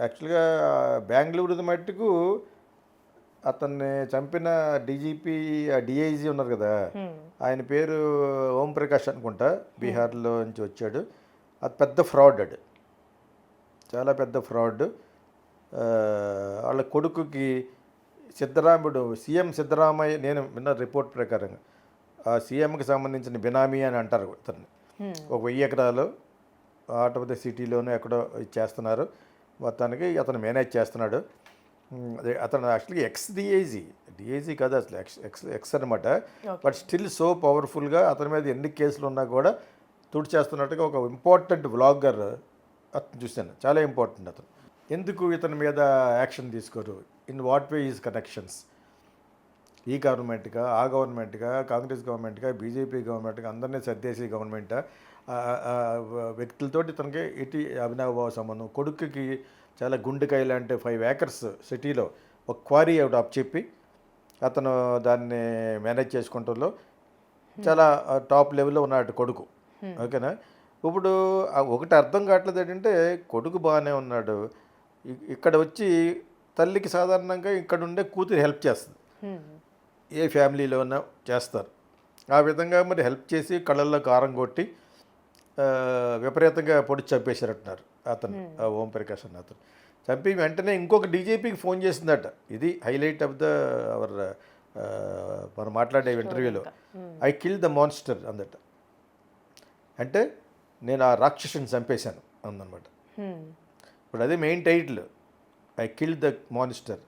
యాక్చువల్గా బెంగళూరు మట్టుకు అతన్ని చంపిన డీజీపీ డిఐజీ ఉన్నారు కదా, ఆయన పేరు ఓం ప్రకాష్ అనుకుంటా, బీహార్లో నుంచి వచ్చాడు. అది పెద్ద ఫ్రాడ్, అది చాలా పెద్ద ఫ్రాడ్. వాళ్ళ కొడుకుకి సిద్ధరాముడు, సీఎం సిద్ధరామయ్య, నేను విన్న రిపోర్ట్ ప్రకారంగా ఆ సీఎంకి సంబంధించిన బినామీ అని అంటారు అతన్ని. ఒక 1000 ఎకరాలు ఆటోపతి సిటీలోనే ఎక్కడో చేస్తున్నారు. మొత్తానికి అతను మేనేజ్ చేస్తున్నాడు. అదే అతను యాక్చువల్గా డిఐజీ కాదు అసలు, ఎక్స్ అనమాట. బట్ స్టిల్ సో పవర్ఫుల్గా అతని మీద ఎన్ని కేసులు ఉన్నా కూడా తుడిచేస్తున్నట్టుగా ఒక ఇంపార్టెంట్ వ్లాగర్ అతను చూశాను. చాలా ఇంపార్టెంట్ అతను. ఎందుకు ఇతని మీద యాక్షన్ తీసుకోరు? In what way is connections? ఈ గవర్నమెంట్గా, ఆ గవర్నమెంట్గా, కాంగ్రెస్ గవర్నమెంట్గా, బీజేపీ గవర్నమెంట్గా, అందరినీ సర్దేసి గవర్నమెంట్ వ్యక్తులతోటి తనకి అవినాభావ సంబంధం. కొడుకుకి చాలా గుండెకాయ లాంటి 5 acres సిటీలో ఒక క్వారీ ఒకటి అప్పచెప్పి అతను దాన్ని మేనేజ్ చేసుకుంటూ చాలా టాప్ లెవెల్లో ఉన్నాడు కొడుకు. ఓకేనా? ఇప్పుడు ఒకటి అర్థం కావట్లేదు ఏంటంటే, కొడుకు బాగానే ఉన్నాడు, ఇక్కడ వచ్చి తల్లికి సాధారణంగా ఇక్కడ ఉండే కూతురు హెల్ప్ చేస్తుంది, ఏ ఫ్యామిలీలోనో చేస్తారు. ఆ విధంగా మరి హెల్ప్ చేసి కళ్ళల్లో కారం కొట్టి విపరీతంగా పొడి చంపేశారంటున్నారు అతను, ఓం ప్రకాష్ అన్న అతను. చంపి వెంటనే ఇంకొక డీజీపీకి ఫోన్ చేసిందట. ఇది హైలైట్ ఆఫ్ ద అవర్ మనం మాట్లాడే ఇంటర్వ్యూలో. ఐ కిల్ ద మాన్స్టర్ అందట. అంటే నేను ఆ రాక్షసుని చంపేశాను అందనమాట. ఇప్పుడు అదే main title, I kill the monster.